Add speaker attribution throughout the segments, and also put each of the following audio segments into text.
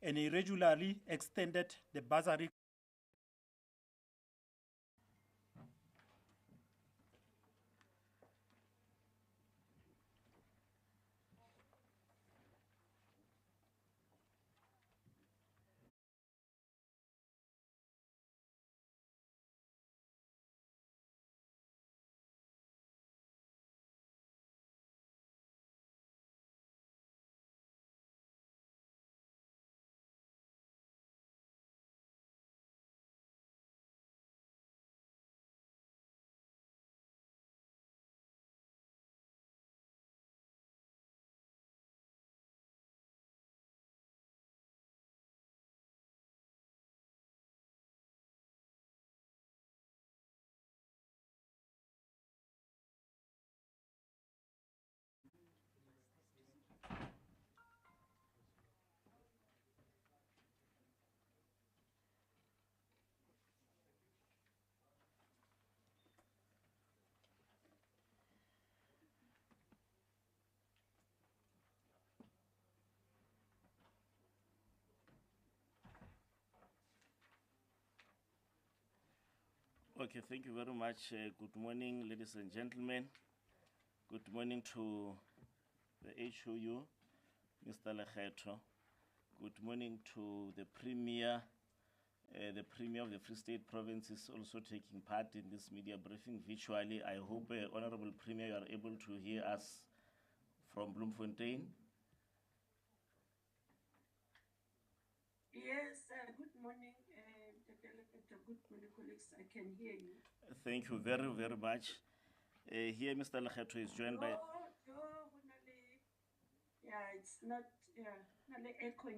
Speaker 1: and irregularly extended the bursary.
Speaker 2: Okay, thank you very much. Good morning, ladies and gentlemen. Good morning to the HOU, Mr. Lekgetho. Good morning to the Premier. The Premier of the Free State Province is also taking part in this media briefing virtually. I hope, Honorable Premier, you are able to hear us from Bloemfontein.
Speaker 3: Yes, good morning, Dr. Lekgetho. Good morning, colleagues. I can hear you.
Speaker 2: Thank you very, very much. Here, Mr. Lekgetho is joined by...
Speaker 3: Yeah, it's not, echo.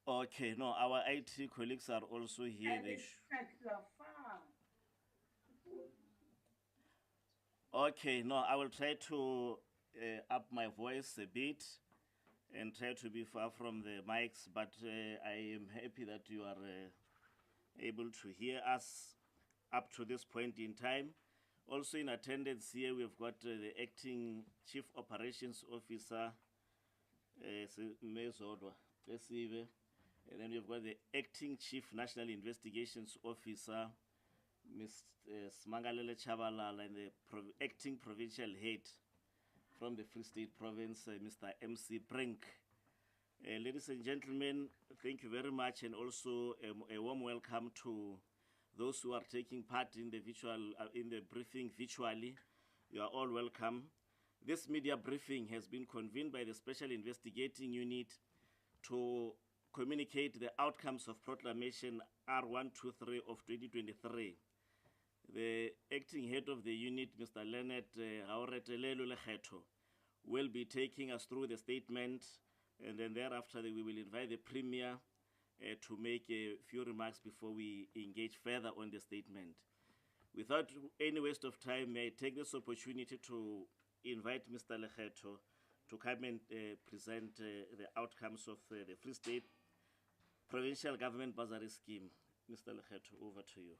Speaker 2: Okay, no, our IT colleagues are also here.
Speaker 3: You are far.
Speaker 2: Okay, no, I will try to up my voice a bit and try to be far from the mics, but I am happy that you are able to hear us up to this point in time. Also in attendance here, we've got the Acting Chief Operations Officer, Mezodwa Esive, and then we've got the Acting Chief National Investigations Officer, Mr. Smangalele Chabalala, and the Acting Provincial Head from the Free State Province, Mr. MC Brink. Ladies and gentlemen, thank you very much, and also a warm welcome to those who are taking part in the briefing virtually. You are all welcome. This media briefing has been convened by the Special Investigating Unit to communicate the outcomes of Proclamation R123 of 2023. The acting head of the unit, Mr. Leonard Haoretelelo Lekgetho, will be taking us through the statement, and then thereafter we will invite the Premier to make a few remarks before we engage further on the statement. Without any waste of time, may I take this opportunity to invite Mr. Lekgetho to come and present the outcomes of the Free State Provincial Government Bursary Scheme. Mr. Lekgetho, over to you.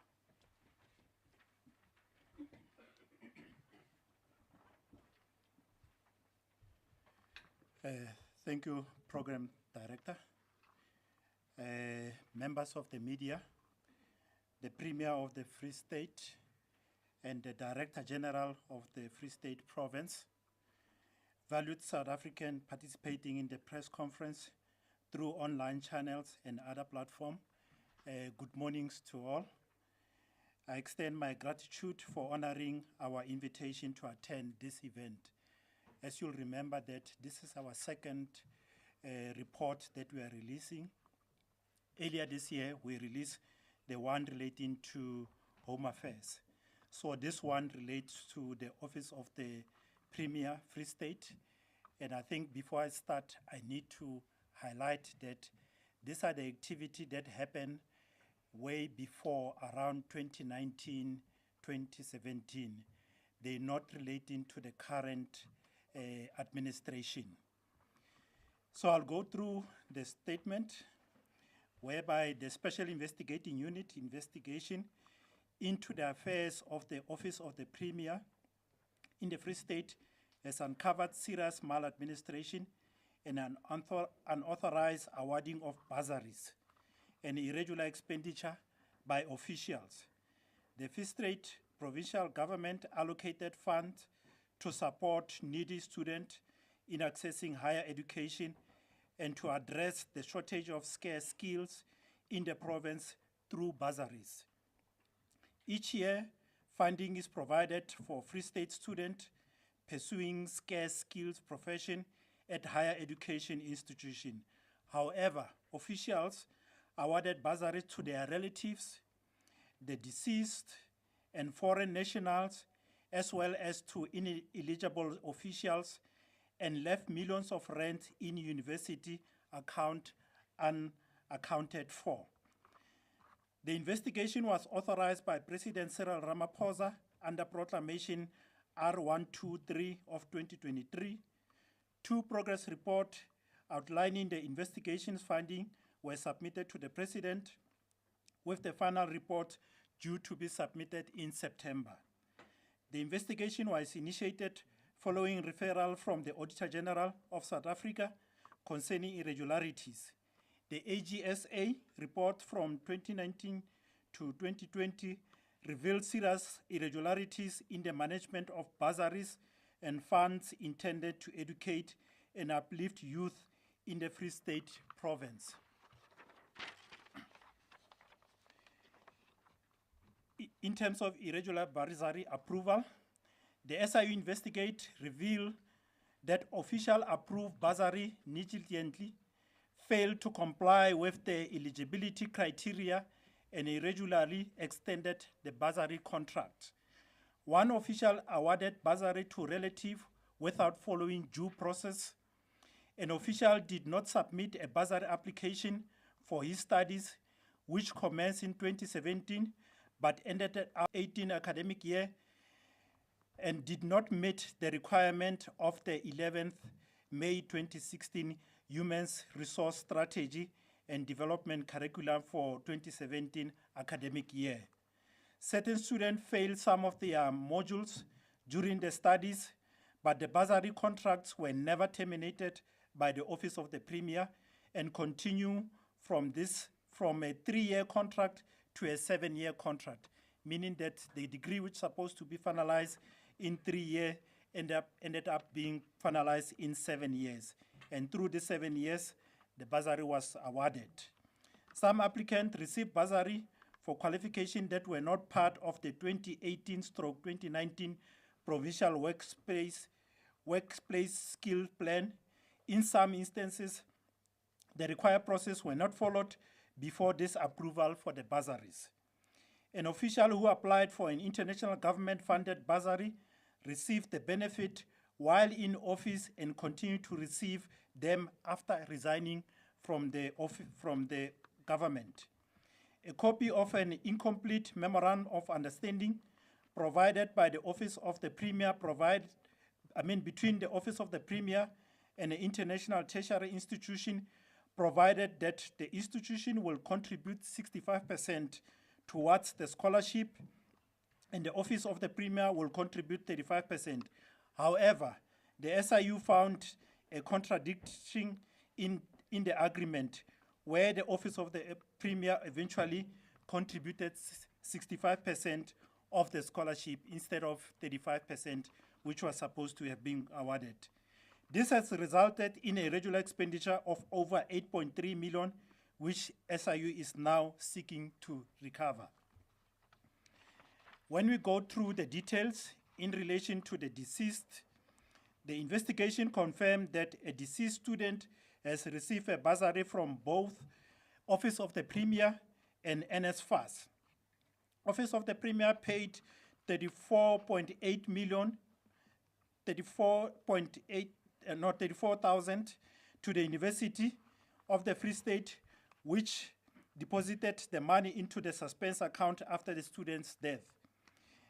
Speaker 1: Thank you, Program Director. Members of the media, the Premier of the Free State, and the Director General of the Free State Province, valued South African participating in the press conference through online channels and other platforms. Good mornings to all. I extend my gratitude for honoring our invitation to attend this event. As you'll remember that this is our second report that we are releasing. Earlier this year, we released the one relating to Home Affairs. So this one relates to the Office of the Premier Free State. And I think before I start, I need to highlight that these are the activities that happened way before, around 2019, 2017. They're not relating to the current administration. So I'll go through the statement whereby the Special Investigating Unit investigation into the affairs of the Office of the Premier in the Free State has uncovered serious maladministration and an unauthorized awarding of bursaries and irregular expenditure by officials. The Free State provincial government allocated funds to support needy students in accessing higher education and to address the shortage of scarce skills in the province through bursaries. Each year, funding is provided for Free State students pursuing scarce skills profession at higher education institutions. However, officials awarded bursaries to their relatives, the deceased, and foreign nationals, as well as to ineligible officials, and left millions of rand in university account unaccounted for. The investigation was authorized by President Cyril Ramaphosa under Proclamation R123 of 2023. Two progress reports outlining the investigation's findings were submitted to the President, with the final report due to be submitted in September. The investigation was initiated following referral from the Auditor General of South Africa concerning irregularities. The AGSA report from 2019 to 2020 revealed serious irregularities in the management of bursaries and funds intended to educate and uplift youth in the Free State province. In terms of irregular bursary approval, the SIU investigate revealed that official approved bursary negligently failed to comply with the eligibility criteria and irregularly extended the bursary contract. One official awarded bursary to relative without following due process. An official did not submit a bursary application for his studies, which commenced in 2017 but ended at 2018 academic year, and did not meet the requirement of the 11th May 2016 Human Resource Strategy and Development Curriculum for 2017 academic year. Certain students failed some of their modules during the studies, but the bursary contracts were never terminated by the Office of the Premier and continue from a 3-year contract to a 7-year contract, meaning that the degree which is supposed to be finalized in 3 years ended up being finalized in 7 years. And through the 7 years, the bursary was awarded. Some applicants received bursary for qualifications that were not part of the 2018-2019 Provincial Workplace Skill Plan. In some instances, the required process were not followed before this approval for the bursaries. An official who applied for an international government-funded bursary received the benefit while in office and continued to receive them after resigning from the government. A copy of an incomplete memorandum of understanding provided by the Office of the Premier between the Office of the Premier and the International Tertiary Institution provided that the institution will contribute 65% towards the scholarship and the Office of the Premier will contribute 35%. However, the SIU found a contradiction in the agreement where the Office of the Premier eventually contributed 65% of the scholarship instead of 35%, which was supposed to have been awarded. This has resulted in a regular expenditure of over 8.3 million, which SIU is now seeking to recover. When we go through the details in relation to the deceased, the investigation confirmed that a deceased student has received a bursary from both Office of the Premier and NSFAS. Office of the Premier paid 34,000 to the University of the Free State, which deposited the money into the suspense account after the student's death.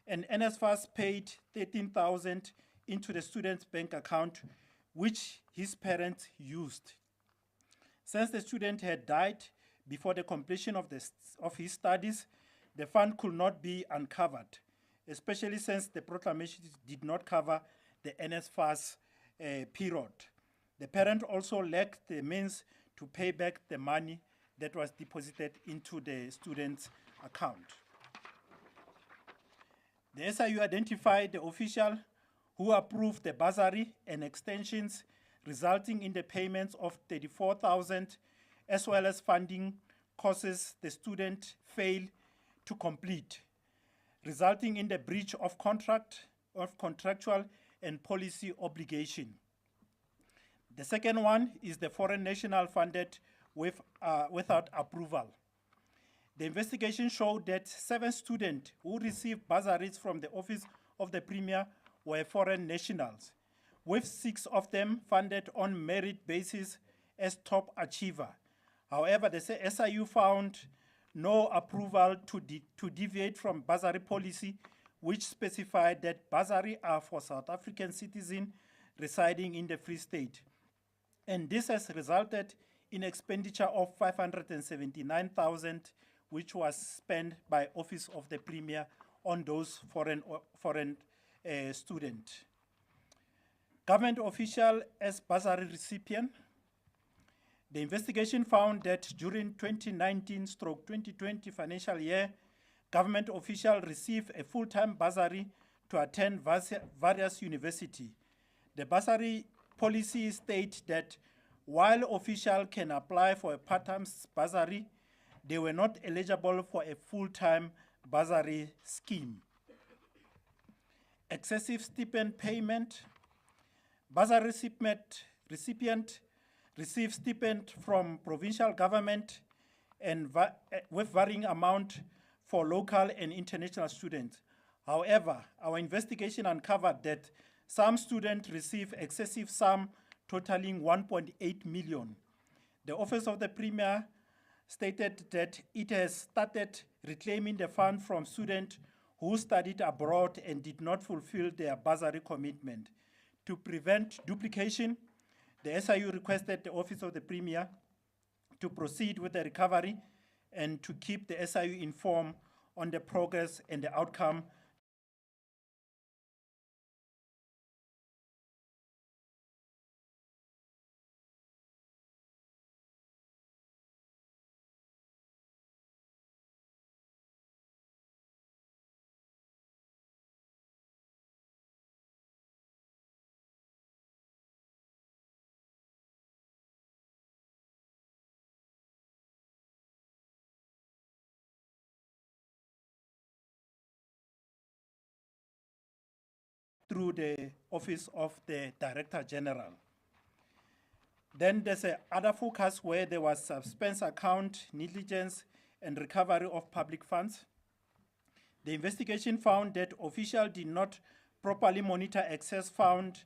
Speaker 1: And NSFAS paid 13,000 into the student's bank account, which his parents used. Since the student had died before the completion of his studies, the fund could not be uncovered, especially since the proclamation did not cover the NSFAS period. The parent also lacked the means to pay back the money that was deposited into the student's account. The SIU identified the official who approved the bursary and extensions, resulting in the payments of 34,000, as well as funding courses the student failed to complete, resulting in the breach of contractual and policy obligation. The second one is the foreign national funded without approval. The investigation showed that 7 students who received bursaries from the Office of the Premier were foreign nationals, with 6 of them funded on merit basis as top achiever. However, the SIU found no approval to deviate from bursary policy, which specified that bursaries are for South African citizens residing in the Free State. And this has resulted in expenditure of 579,000, which was spent by Office of the Premier on those foreign students. Government official as bursary recipient. The investigation found that during 2019/2020 financial year, government official received a full-time bursary to attend various universities. The bursary policy states that while officials can apply for a part-time bursary, they were not eligible for a full-time bursary scheme. Excessive stipend payment. Bursary recipient receive stipend from provincial government and with varying amount for local and international students. However, our investigation uncovered that some students receive excessive sum totaling 1.8 million. The Office of the Premier stated that it has started reclaiming the fund from students who studied abroad and did not fulfill their bursary commitment. To prevent duplication, the SIU requested the Office of the Premier to proceed with the recovery and to keep the SIU informed on the progress and the outcome through the Office of the Director General. Then there's another focus where there was suspense account, negligence, and recovery of public funds. The investigation found that officials did not properly monitor excess fund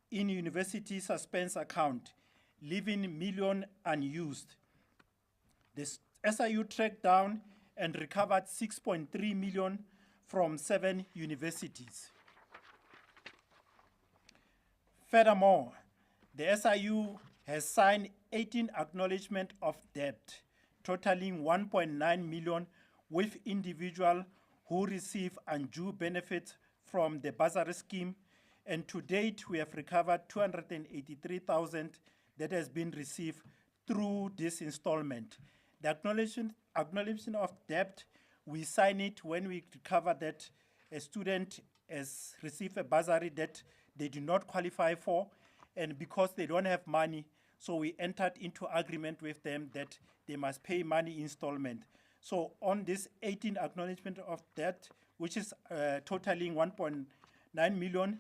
Speaker 1: in university suspense account, leaving millions unused. The SIU tracked down and recovered 6.3 million from 7 universities. Furthermore, the SIU has signed 18 acknowledgements of debt, totaling 1.9 million with individuals who receive undue benefits from the bursary scheme, and to date we have recovered 283,000 that has been received through this installment. The acknowledgement of debt, we sign it when we discover that a student has received a bursary that they do not qualify for, and because they don't have money, so we entered into agreement with them that they must pay money installment. So on this 18 acknowledgement of debt, which is totaling 1.9 million,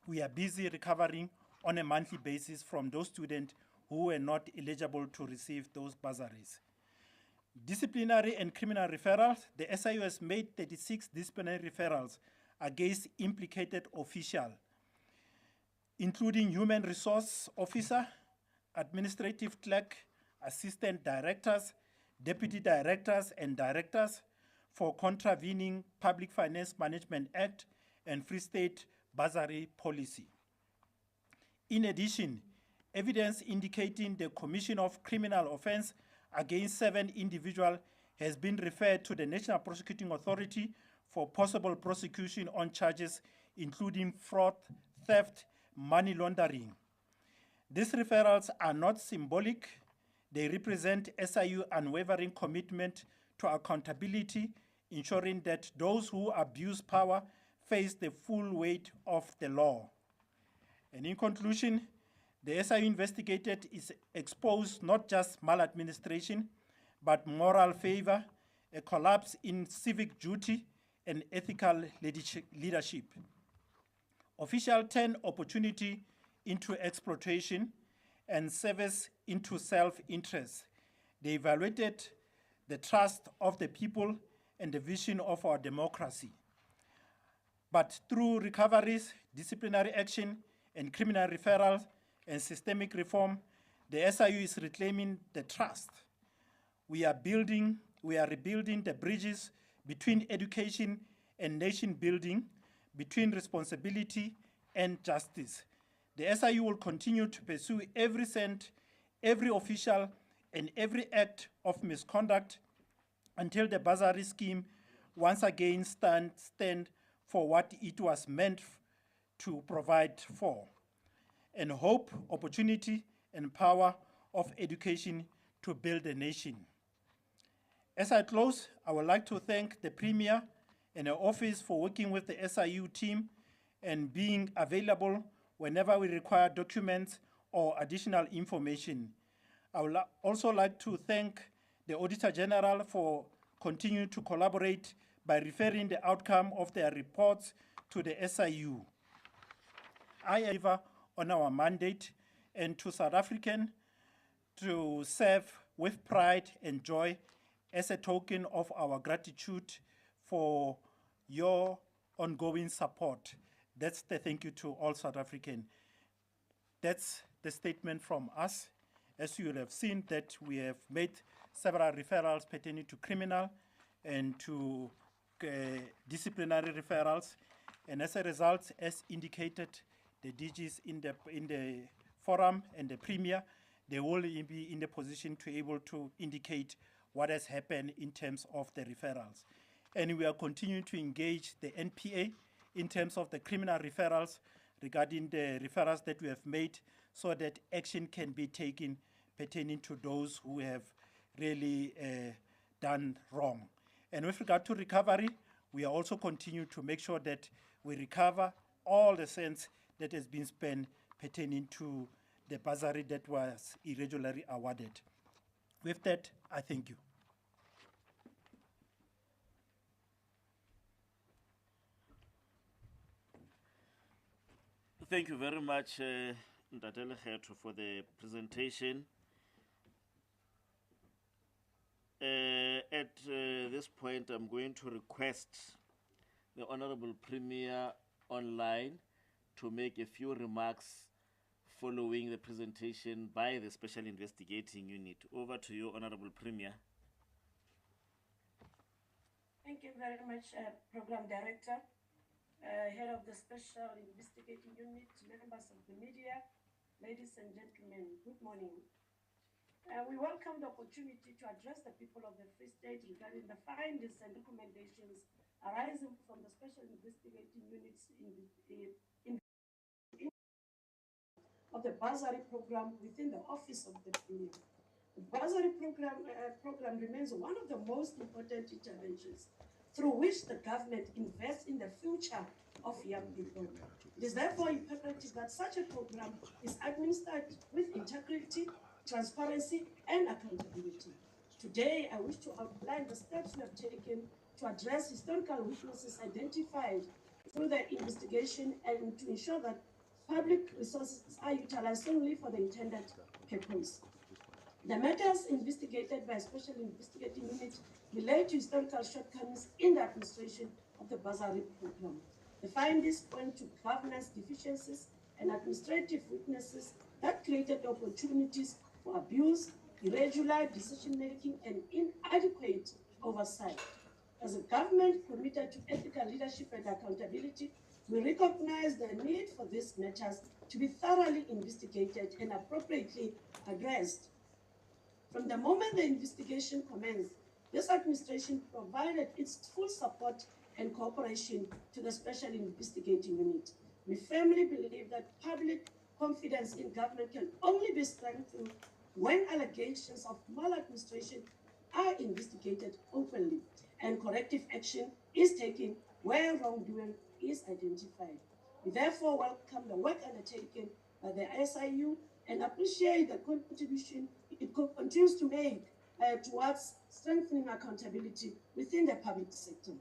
Speaker 1: we are busy recovering on a monthly basis from those students who were not eligible to receive those bursaries. Disciplinary and criminal referrals. The SIU has made 36 disciplinary referrals against implicated officials, including human resource officer, administrative clerk, assistant directors, deputy directors, and directors for contravening Public Finance Management Act and Free State bursary policy. In addition, evidence indicating the commission of criminal offense against 7 individuals has been referred to the National Prosecuting Authority for possible prosecution on charges including fraud, theft, money laundering. These referrals are not symbolic. They represent SIU unwavering commitment to accountability, ensuring that those who abuse power face the full weight of the law. And in conclusion, the SIU investigated is exposed not just maladministration, but moral favor, a collapse in civic duty, and ethical leadership. Officials turn opportunity into exploitation and service into self-interest. They evaluated the trust of the people and the vision of our democracy. But through recoveries, disciplinary action, and criminal referrals and systemic reform, the SIU is reclaiming the trust. We are rebuilding the bridges between education and nation building, between responsibility and justice. The SIU will continue to pursue every cent, every official, and every act of misconduct until the bursary scheme once again stand for what it was meant to provide for, and hope, opportunity, and power of education to build a nation. As I close, I would like to thank the Premier and her office for working with the SIU team and being available whenever we require documents or additional information. I would also like to thank the Auditor General for continuing to collaborate by referring the outcome of their reports to the SIU. I deliver on our mandate and to South African to serve with pride and joy as a token of our gratitude for your ongoing support. That's the thank you to all South African. That's the statement from us. As you will have seen, that we have made several referrals pertaining to criminal and to disciplinary referrals. And as a result, as indicated, the DGs in the forum and the Premier, they will be in the position to able to indicate what has happened in terms of the referrals. And we are continuing to engage the NPA in terms of the criminal referrals regarding the referrals that we have made so that action can be taken pertaining to those who have really done wrong. And with regard to recovery, we are also continuing to make sure that we recover all the cents that has been spent pertaining to the bursary that was irregularly awarded. With that, I thank you.
Speaker 2: Thank you very much, Ntatele Kgetho, for the presentation. At this point, I'm going to request the Honorable Premier online to make a few remarks following the presentation by the Special Investigating Unit. Over to you, Honorable Premier.
Speaker 3: Thank you very much, Program Director, Head of the Special Investigating Unit, members of the media, ladies and gentlemen, good morning. We welcome the opportunity to address the people of the Free State regarding the findings and recommendations arising from the Special Investigating Units of the bursary program within the Office of the Premier. The bursary program remains one of the most important interventions through which the government invests in the future of young people. It is therefore imperative that such a program is administered with integrity, transparency, and accountability. Today, I wish to outline the steps we have taken to address historical weaknesses identified through the investigation and to ensure that public resources are utilized solely for the intended purpose. The matters investigated by a Special Investigating Unit relate to historical shortcomings in the administration of the bursary program. The findings point to governance deficiencies and administrative weaknesses that created opportunities for abuse, irregular decision-making, and inadequate oversight. As a government committed to ethical leadership and accountability, we recognize the need for these matters to be thoroughly investigated and appropriately addressed. From the moment the investigation commenced, this administration provided its full support and cooperation to the Special Investigating Unit. We firmly believe that public confidence in government can only be strengthened when allegations of maladministration are investigated openly and corrective action is taken where wrongdoing is identified. We therefore welcome the work undertaken by the SIU and appreciate the contribution it continues to make towards strengthening accountability within the public sector.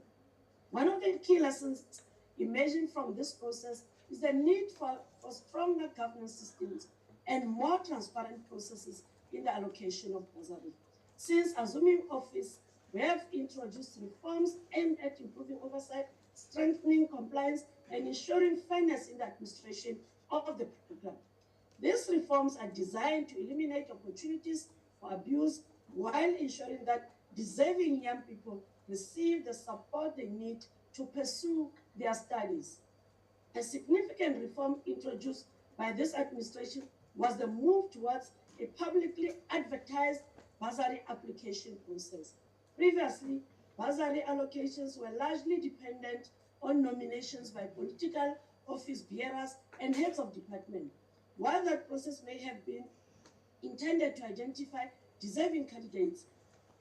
Speaker 3: One of the key lessons emerging from this process is the need for stronger governance systems and more transparent processes in the allocation of bursary. Since assuming office, we have introduced reforms aimed at improving oversight, strengthening compliance, and ensuring fairness in the administration of the program. These reforms are designed to eliminate opportunities for abuse while ensuring that deserving young people receive the support they need to pursue their studies. A significant reform introduced by this administration was the move towards a publicly advertised bursary application process. Previously, bursary allocations were largely dependent on nominations by political office bearers and heads of department. While that process may have been intended to identify deserving candidates,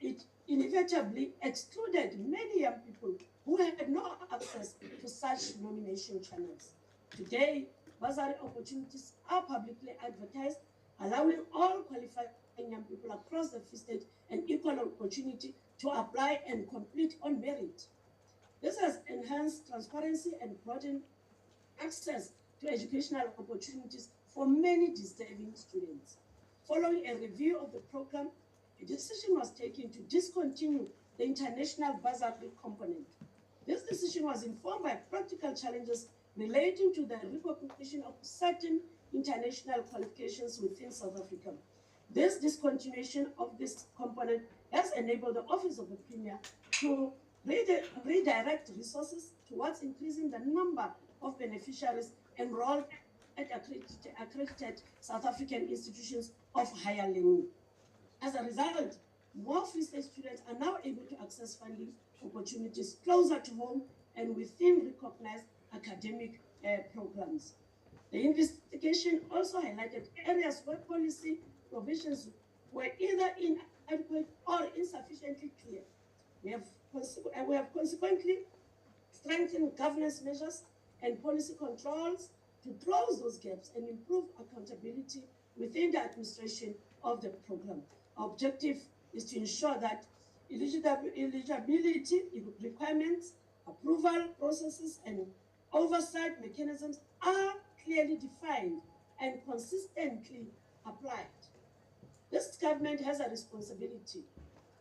Speaker 3: it inevitably excluded many young people who had no access to such nomination channels. Today, bursary opportunities are publicly advertised, allowing all qualified young people across the Free State an equal opportunity to apply and complete on merit. This has enhanced transparency and broadened access to educational opportunities for many deserving students. Following a review of the program, a decision was taken to discontinue the international bursary component. This decision was informed by practical challenges relating to the recognition of certain international qualifications within South Africa. This discontinuation of this component has enabled the Office of the Premier to redirect resources towards increasing the number of beneficiaries enrolled at accredited South African institutions of higher learning. As a result, more Free State students are now able to access funding opportunities closer to home and within recognized academic programs. The investigation also highlighted areas where policy provisions were either inadequate or insufficiently clear. We have consequently strengthened governance measures and policy controls to close those gaps and improve accountability within the administration of the program. Our objective is to ensure that eligibility requirements, approval processes, and oversight mechanisms are clearly defined and consistently applied. This government has a responsibility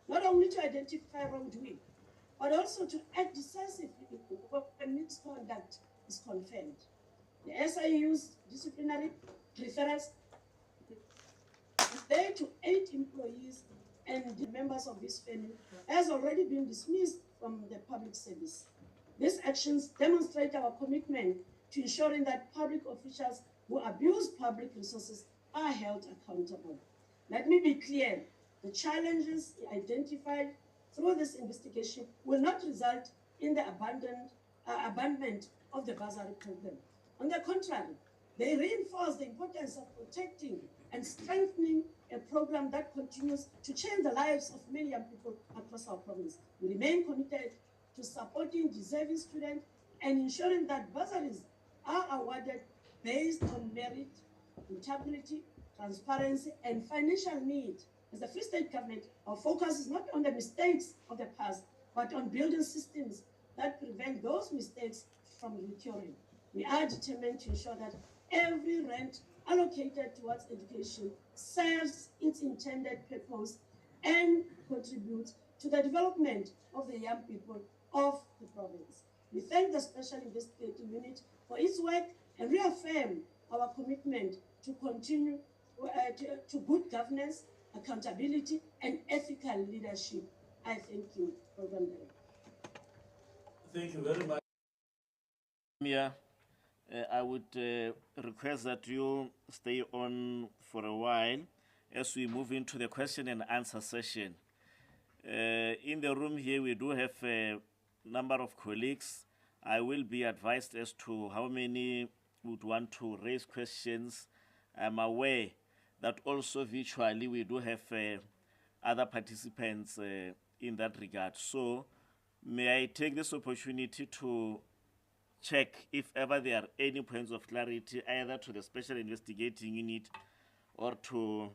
Speaker 3: not only to identify wrongdoing, but also to act decisively when misconduct is confirmed. The SIU's disciplinary referrals related to 8 employees and the members of this family has already been dismissed from the public service. These actions demonstrate our commitment to ensuring that public officials who abuse public resources are held accountable. Let me be clear, the challenges identified through this investigation will not result in the abandonment of the bursary program. On the contrary, they reinforce the importance of protecting and strengthening a program that continues to change the lives of many young people across our province. We remain committed to supporting deserving students and ensuring that bursaries are awarded based on merit, integrity, transparency, and financial need. As the Free State government, our focus is not on the mistakes of the past, but on building systems that prevent those mistakes from recurring. We are determined to ensure that every rand allocated towards education serves its intended purpose and contributes to the development of the young people of the province. We thank the Special Investigating Unit for its work and reaffirm our commitment to continue to good governance, accountability, and ethical leadership. I thank you, Program Director.
Speaker 4: Thank you very much.
Speaker 2: Yeah, I would request that you stay on for a while as we move into the question and answer session. In the room here, we do have a number of colleagues. I will be advised as to how many would want to raise questions. I'm aware that also virtually we do have other participants in that regard. So may I take this opportunity to check if ever there are any points of clarity either to the Special Investigating Unit or to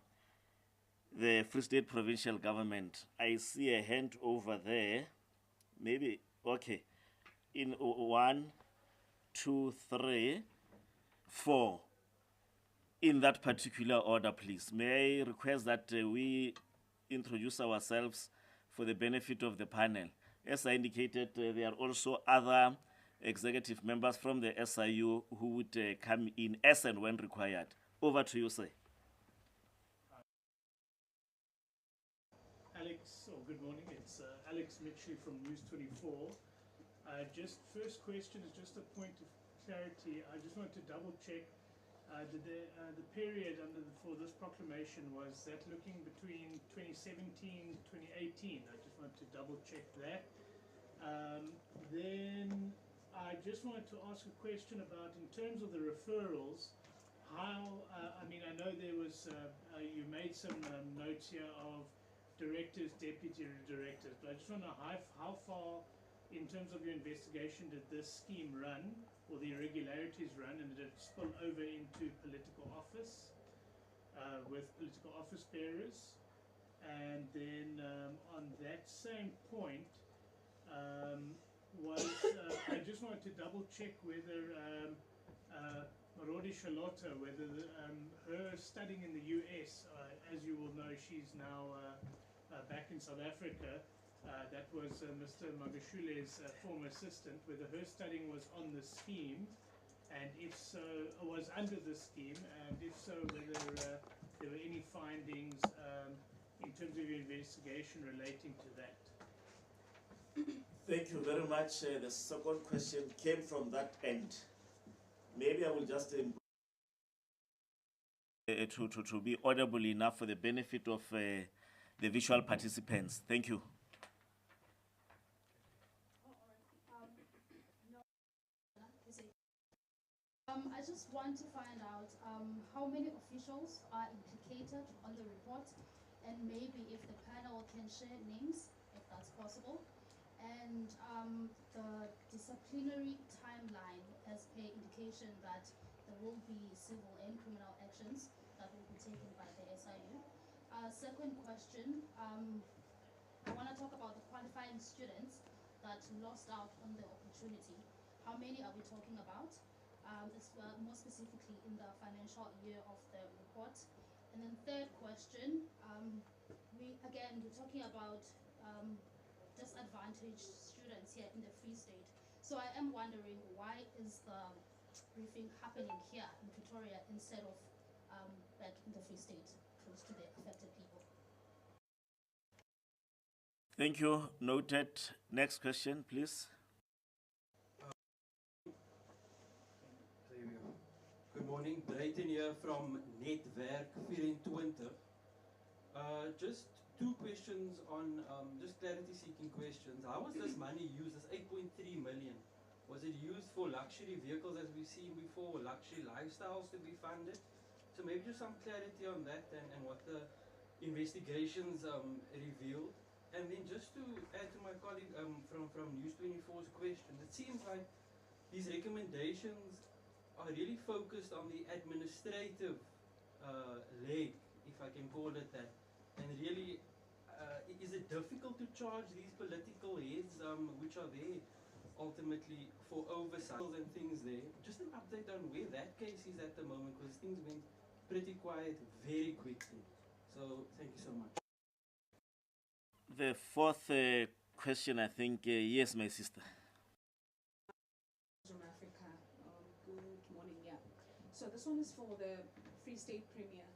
Speaker 2: the Free State Provincial Government. I see a hand over there. Maybe, okay. In 1, 2, 3, 4. In that particular order, please. May I request that we introduce ourselves for the benefit of the panel. As I indicated, there are also other executive members from the SIU who would come in as and when required. Over to you, sir.
Speaker 4: Alex, or good morning, it's Alex Mitchell from News 24. Just first question is just a point of clarity. I just want to double check the period for this proclamation, was that looking between 2017 2018? I just want to double check that. Then I just wanted to ask a question about, in terms of the referrals, how, I mean, I know there was, you made some notes here of directors, deputy directors, but I just want to know how far, in terms of your investigation, did this scheme run, or the irregularities run, and did it spill over into political office, with political office bearers? And then on that same point, I just wanted to double check whether Marodi Charlotta, whether her studying in the US, as you will know, she's now back in South Africa. That was Mr. Magashule's former assistant, whether her studying was on the scheme, and if so, was under the scheme, and if so, whether there were any findings in terms of your investigation relating to that.
Speaker 2: Thank you very much. The second question came from that end. Maybe I will just to be audible enough for the benefit of the visual participants. Thank you.
Speaker 5: I just want to find out how many officials are implicated on the report, and maybe if the panel can share names, if that's possible, and the disciplinary timeline, as per indication that there will be civil and criminal actions that will be taken by the SIU. Second question, I want to talk about the qualifying students that lost out on the opportunity. How many are we talking about? More specifically in the financial year of the report. And then third question, we're talking about disadvantaged students here in the Free State. So I am wondering, why is the briefing happening here in Pretoria instead of back in the Free State, close to the affected people?
Speaker 2: Thank you. Noted. Next question, please.
Speaker 6: Good morning, Drayton here from Netwerk 24. Just two questions on, just clarity-seeking questions. How was this money used, this 8.3 million? Was it used for luxury vehicles as we've seen before, or luxury lifestyles to be funded? So maybe just some clarity on that and what the investigations revealed. And then just to add to my colleague from News 24's question, it seems like these recommendations are really focused on the administrative leg, if I can call it that. And really, is it difficult to charge these political heads, which are there ultimately for oversight and things there? Just an update on where that case is at the moment, because things went pretty quiet very quickly. So thank you so much.
Speaker 2: The fourth question, I think, yes, my sister.
Speaker 7: So this one is for the Free State Premier.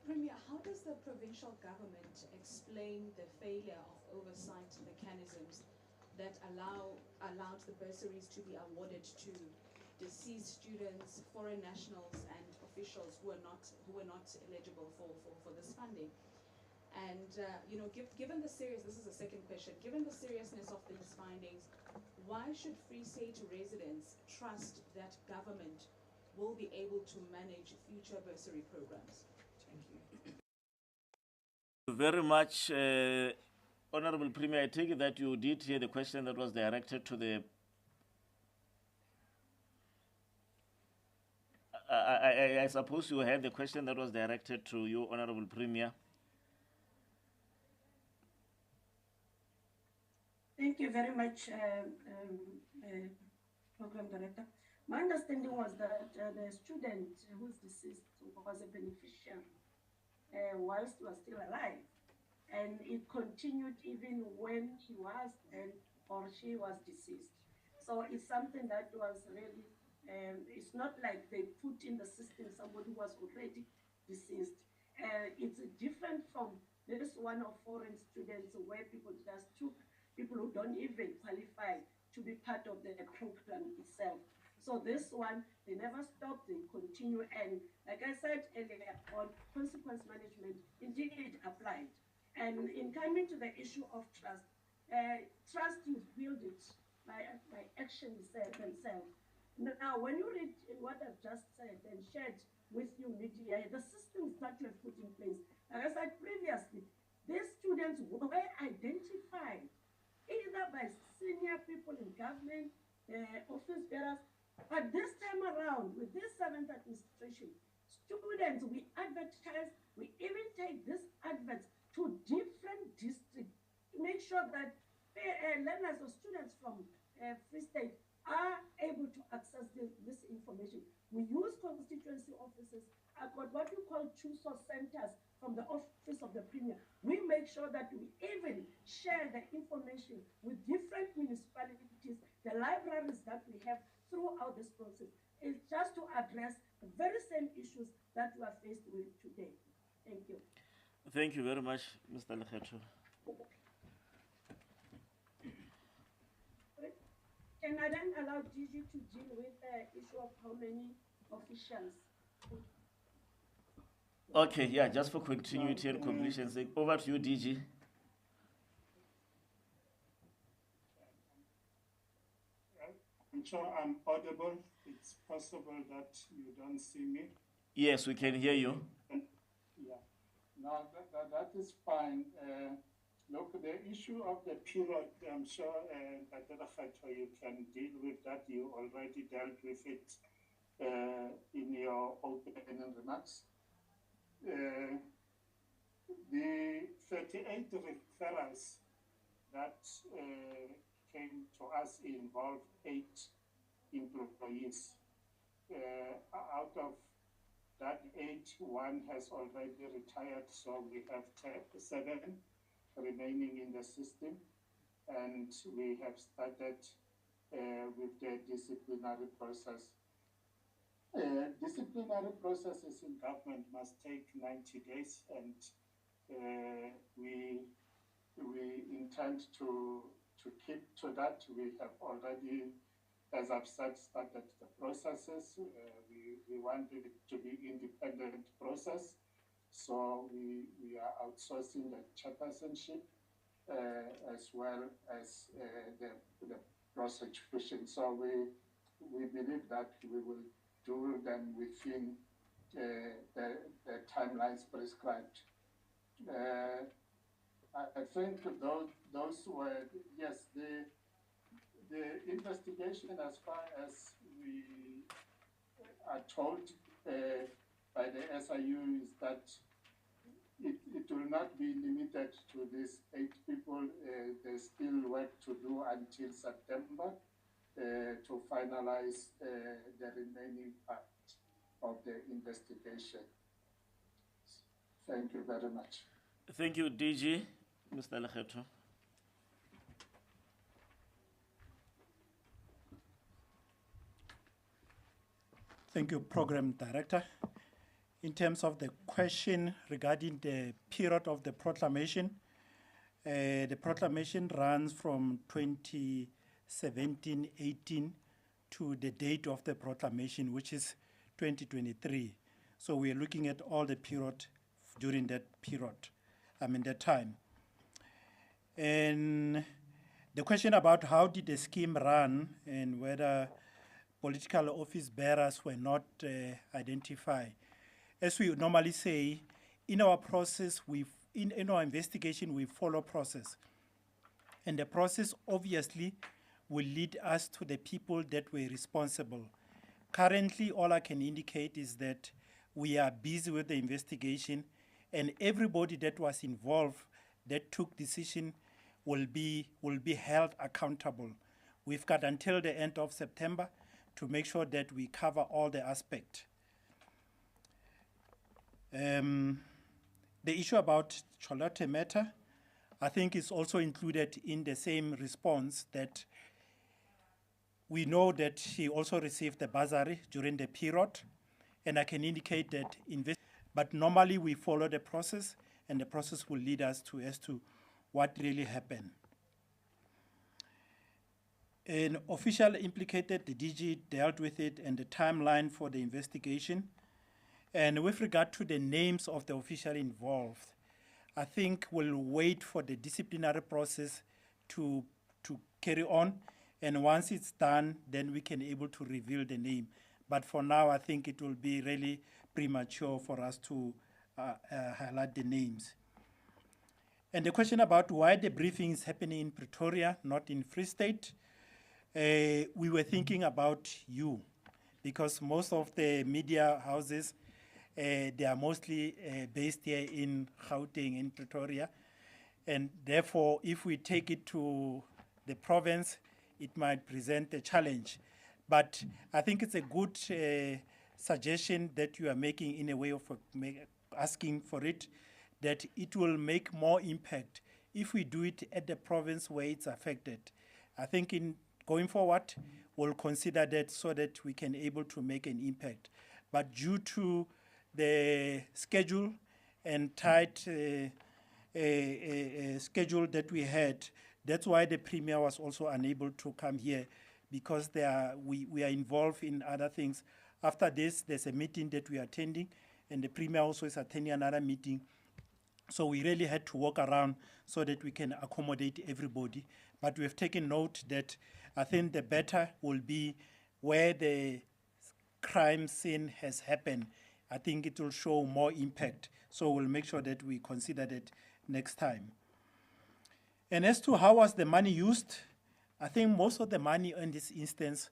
Speaker 7: Premier, how does the provincial government explain the failure of oversight mechanisms that allowed the bursaries to be awarded to deceased students, foreign nationals, and officials who were not eligible for this funding? And given the this is the second question. Given the seriousness of these findings, why should Free State residents trust that government will be able to manage future bursary programs? Thank you.
Speaker 2: Very much, Honorable Premier. I take it that you did hear the question that was directed to the. I suppose you heard the question that was directed to you, Honorable Premier.
Speaker 3: Thank you very much, Program Director. My understanding was that the student who's deceased was a beneficiary whilst he was still alive. And it continued even when he was and or she was deceased. So it's something that was really, it's not like they put in the system somebody who was already deceased. It's different from this one of foreign students where people just took people who don't even qualify to be part of the program itself. So this one, they never stopped, they continue. And like I said earlier on, consequence management indeed applied. And in coming to the issue of trust, trust you build it by actions themselves. Now, when you read what I've just said and shared with you media, the systems that you have put in place, like I said previously, these students were identified either by senior people in government, office bearers, but this time around, with this 7th administration, students, we advertise, we even take these adverts to different districts to make sure that learners or students from Free State are able to access this information. We use constituency offices. I've got what you call true source centers from the office of the Premier. We make sure that we even share the information with different municipalities, the libraries that we have throughout this process. It's just to address the very same issues that we are faced with today. Thank you.
Speaker 2: Thank you very much, Mr. Lekgetho.
Speaker 3: Can I then allow DG to deal with the issue of how many officials?
Speaker 2: Okay, yeah, just for continuity and completion's sake, over to you, DG.
Speaker 1: I'm sure I'm audible. It's possible that you don't see me.
Speaker 2: Yes, we can hear you.
Speaker 1: Yeah, no, that is fine. Look, the issue of the period, I'm sure that you can deal with that. You already dealt with it in your opening remarks. The 38 referrals that came to us involved 8 employees. Out of that 8, 1 has already retired, so we have 7 remaining in the system, and we have started with the disciplinary process. Disciplinary processes in government must take 90 days, and we intend to keep to that. We have already, as I've said, started the processes. We want it to be independent process, so we are outsourcing the chairpersonship as well as the prosecution. So we believe that we will do them within the timelines prescribed. I think those were, yes, the investigation, as far as we are told by the SIU, is that it will not be limited to these 8 people. There's still work to do until September to finalize the remaining part of the investigation. Thank you very much.
Speaker 2: Thank you, DG. Mr. Lekgetho.
Speaker 1: Thank you, Program Director. In terms of the question regarding the period of the proclamation runs from 2017-18 to the date of the proclamation, which is 2023. So we are looking at all the period during that that time. And the question about how did the scheme run and whether political office bearers were not identified. As we normally say, in our process, in our investigation, we follow process. And the process obviously will lead us to the people that were responsible. Currently, all I can indicate is that we are busy with the investigation, and everybody that was involved that took decision will be held accountable. We've got until the end of September to make sure that we cover all the aspects. The issue about Charlotte matter, I think is also included in the same response, that we know that she also received the bursary during the period, and I can indicate that but normally we follow the process, and the process will lead us as to what really happened. An official implicated, the DG dealt with it, and the timeline for the investigation. And with regard to the names of the official involved, I think we'll wait for the disciplinary process to carry on, and once it's done, then we can able to reveal the name. But for now, I think it will be really premature for us to highlight the names. And the question about why the briefing is happening in Pretoria, not in Free State, we were thinking about you, because most of the media houses, they are mostly based here in Gauteng, in Pretoria. And therefore, if we take it to the province, it might present a challenge. But I think it's a good suggestion that you are making, in a way of asking for it, that it will make more impact if we do it at the province where it's affected. I think in going forward, we'll consider that so that we can able to make an impact. But due to the schedule and tight schedule that we had, that's why the Premier was also unable to come here, because we are involved in other things. After this, there's a meeting that we are attending, and the Premier also is attending another meeting. So we really had to walk around so that we can accommodate everybody. But we have taken note that I think the better will be where the crime scene has happened. I think it will show more impact. So we'll make sure that we consider that next time. And as to how was the money used, I think most of the money in this instance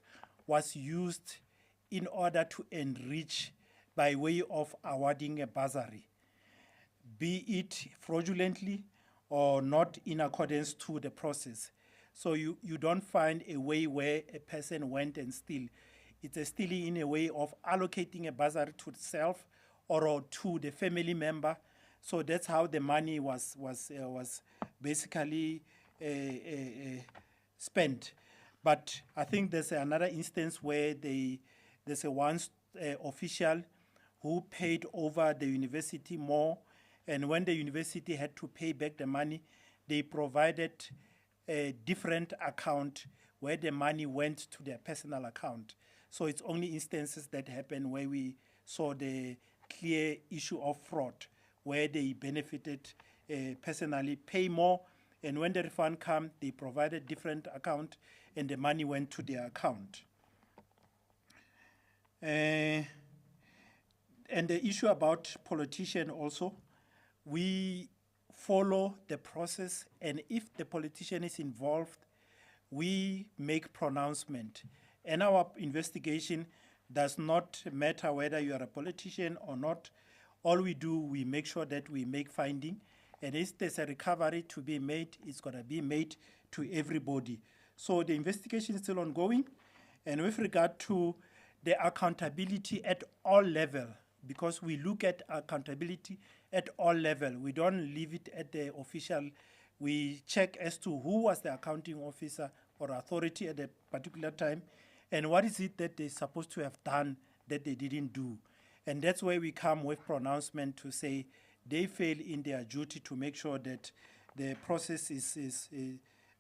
Speaker 1: was used in order to enrich by way of awarding a bursary, be it fraudulently or not in accordance to the process. So you don't find a way where a person went and steal. It's a stealing in a way of allocating a bursary to itself or to the family member. So that's how the money was basically spent. But I think there's another instance where there's a one official who paid over the university more, and when the university had to pay back the money, they provided a different account where the money went to their personal account. So it's only instances that happen where we saw the clear issue of fraud, where they benefited personally, pay more, and when the refund came, they provided different account, and the money went to their account. And the issue about politician also, we follow the process, and if the politician is involved, we make pronouncement. And our investigation does not matter whether you are a politician or not. All we do, we make sure that we make finding, and if there's a recovery to be made, it's going to be made to everybody. So the investigation is still ongoing, and with regard to the accountability at all levels, because we look at accountability at all levels. We don't leave it at the official. We check as to who was the accounting officer or authority at a particular time, and what is it that they're supposed to have done that they didn't do. And that's where we come with pronouncement to say they fail in their duty to make sure that the process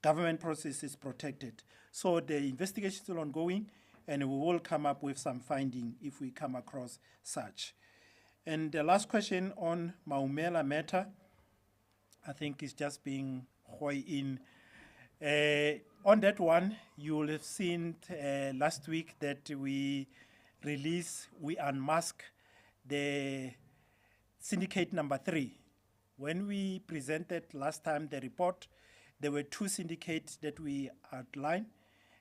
Speaker 1: government process is protected. So the investigation is still ongoing, and we will come up with some finding if we come across such. And the last question on Maumela matter, I think is just being in. On that one, you will have seen last week that we unmask the syndicate number 3. When we presented last time the report, there were 2 syndicates that we outlined,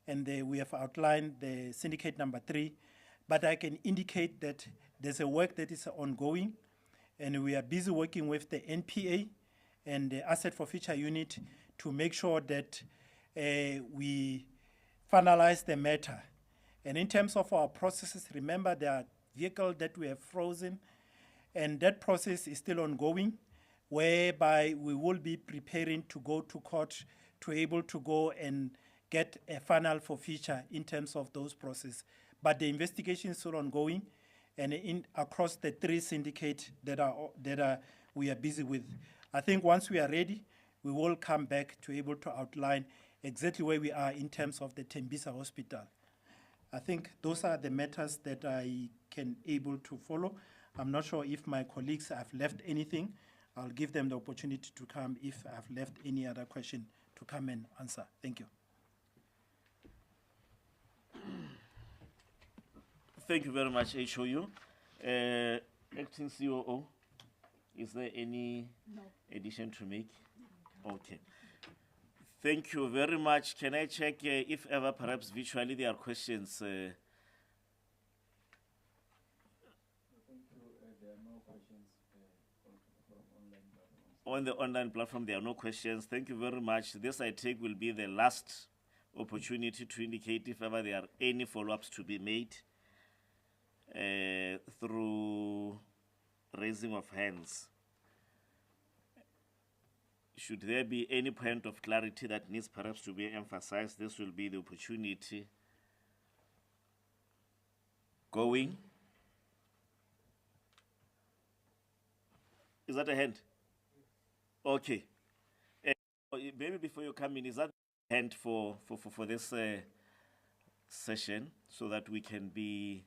Speaker 1: and we have outlined the syndicate number 3. But I can indicate that there's a work that is ongoing, and we are busy working with the NPA and the Asset for Future Unit to make sure that we finalize the matter. And in terms of our processes, remember there are vehicles that we have frozen, and that process is still ongoing, whereby we will be preparing to go to court to able to go and get a final forfeiture in terms of those processes. But the investigation is still ongoing, and across the 3 syndicates that we are busy with. I think once we are ready, we will come back to able to outline exactly where we are in terms of the Tembisa Hospital. I think those are the matters that I can able to follow. I'm not sure if my colleagues have left anything. I'll give them the opportunity to come if I've left any other question to come and answer. Thank you.
Speaker 2: Thank you very much, HOU. Acting COO, is there any addition to make? Okay. Thank you very much. Can I check if ever perhaps virtually there are questions?
Speaker 8: There are no questions from online platforms.
Speaker 2: On the online platform, there are no questions. Thank you very much. This, I take, will be the last opportunity to indicate if ever there are any follow-ups to be made through raising of hands. Should there be any point of clarity that needs perhaps to be emphasized, this will be the opportunity. Going. Is that a hand? Okay. Maybe before you come in, is that a hand for this session so that we can be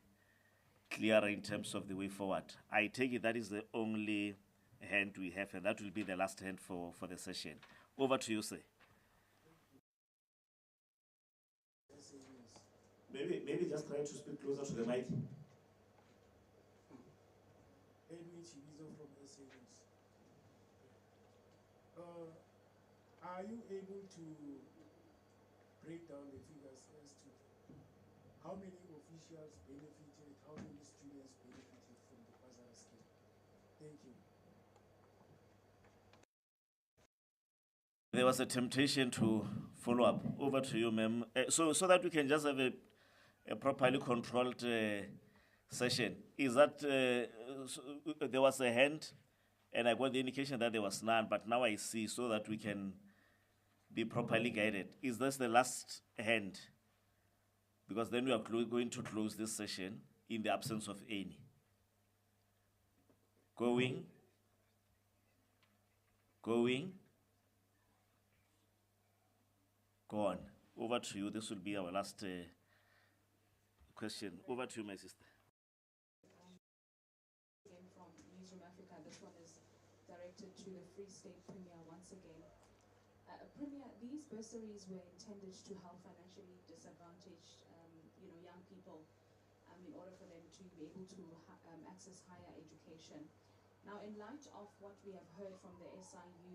Speaker 2: clearer in terms of the way forward? I take it that is the only hand we have, and that will be the last hand for the session. Over to you, sir. Maybe just try to speak closer to the mic.
Speaker 9: Are you able to break down the figures as to how many officials benefited, how many students benefited from the bursary scheme? Thank you.
Speaker 2: There was a temptation to follow up. Over to you, ma'am. So that we can just have a properly controlled session. Is that there was a hand, and I got the indication that there was none, but now I see, so that we can be properly guided. Is this the last hand? Because then we are going to close this session in the absence of any. Going. Gone. Over to you. This will be our last question. Over to you, my sister.
Speaker 7: Again from Newsroom Africa, this one is directed to the Free State Premier once again. Premier, these bursaries were intended to help financially disadvantaged, young people, in order for them to be able to access higher education. Now, in light of what we have heard from the SIU,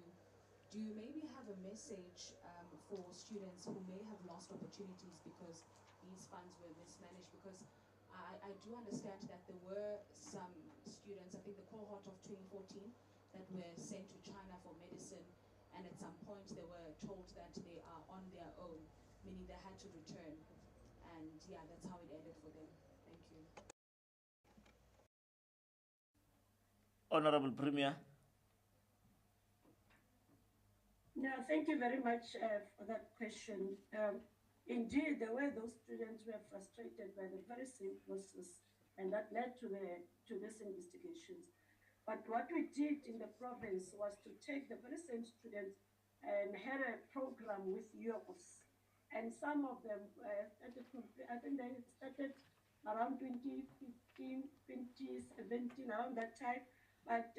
Speaker 7: do you maybe have a message for students who may have lost opportunities because these funds were mismanaged? Because I do understand that there were some students, I think the cohort of 2014, that were sent to China for medicine, and at some point they were told that they are on their own, meaning they had to return. And yeah, that's how it ended for them. Thank you.
Speaker 2: Honorable Premier.
Speaker 3: No, thank you very much for that question. Indeed, there were those students who were frustrated by the very same process, and that led to these investigations. But what we did in the province was to take the very same students and had a program with youths. And some of them started, I think they started around 2015, 2017, around that time. But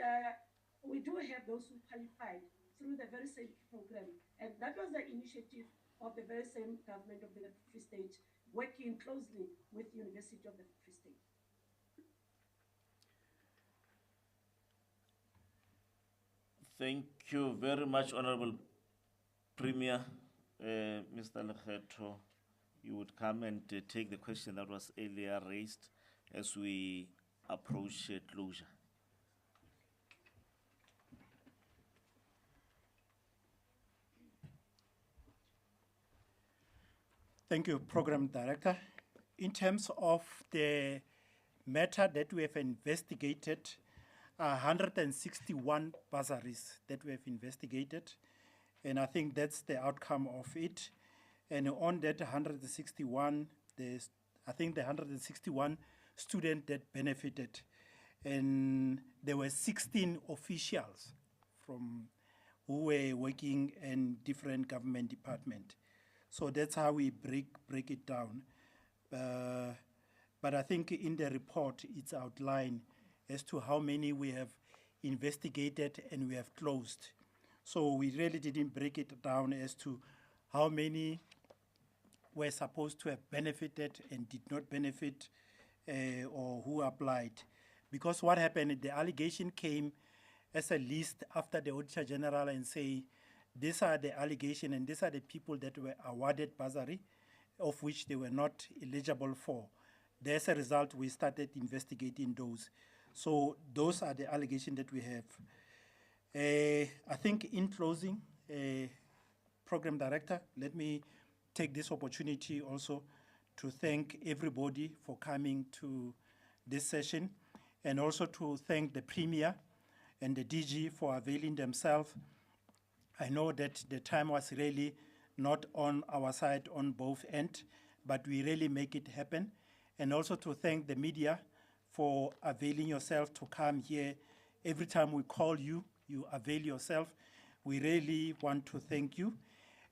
Speaker 3: we do have those who qualified. through the very same program. And that was the initiative of the very same government of the Free State, working closely with the University of the Free State.
Speaker 2: Thank you very much, Honorable Premier. Mr. Lekgetho, you would come and take the question that was earlier raised as we approach closure.
Speaker 1: Thank you, Program Director. In terms of the matter that we have investigated, 161 bursaries that we have investigated, and I think that's the outcome of it. And on that 161, I think the 161 students that benefited, and there were 16 officials from who were working in different government departments. So that's how we break it down. But I think in the report, it's outlined as to how many we have investigated and we have closed. So we really didn't break it down as to how many were supposed to have benefited and did not benefit, or who applied. Because what happened, the allegation came as a list after the Auditor General and say, these are the allegations and these are the people that were awarded bursary, of which they were not eligible for. As a result, we started investigating those. So those are the allegations that we have. I think in closing, Program Director, let me take this opportunity also to thank everybody for coming to this session, and also to thank the Premier and the DG for availing themselves. I know that the time was really not on our side on both ends, but we really make it happen. And also to thank the media for availing yourself to come here. Every time we call you, you avail yourself. We really want to thank you.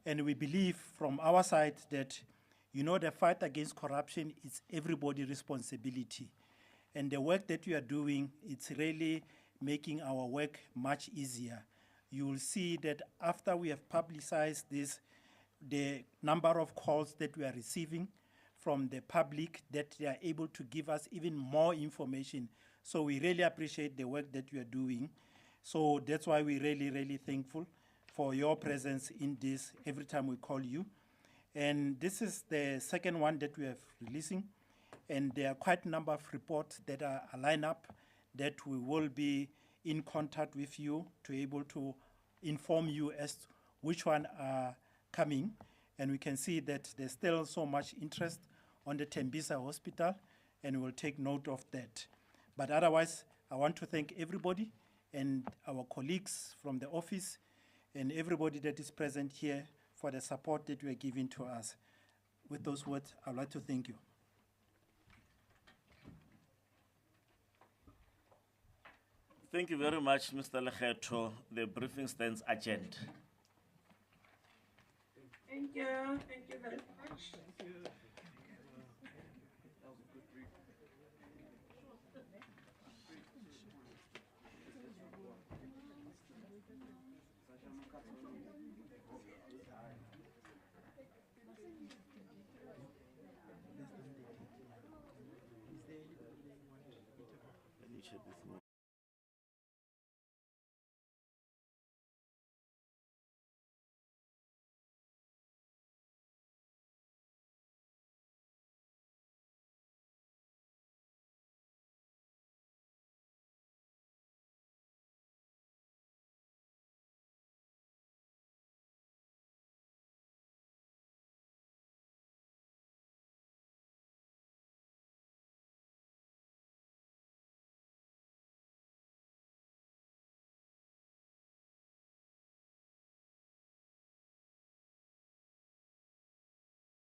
Speaker 1: And we believe from our side that, you know, the fight against corruption is everybody's responsibility. And the work that you are doing, it's really making our work much easier. You will see that after we have publicized this, the number of calls that we are receiving from the public, that they are able to give us even more information. So we really appreciate the work that you are doing. So that's why we're really, really thankful for your presence in this every time we call you. And this is the second one that we are releasing. And there are quite a number of reports that are lined up that we will be in contact with you to able to inform you as to which one are coming. And we can see that there's still so much interest on the Tembisa Hospital, and we'll take note of that. But otherwise, I want to thank everybody and our colleagues from the office and everybody that is present here for the support that you are giving to us. With those words, I'd like to thank you.
Speaker 2: Thank you very much, Mr. Lekgetho. The briefing stands adjourned.
Speaker 3: Thank you very much.
Speaker 8: Thank you.
Speaker 2: Let me check this one.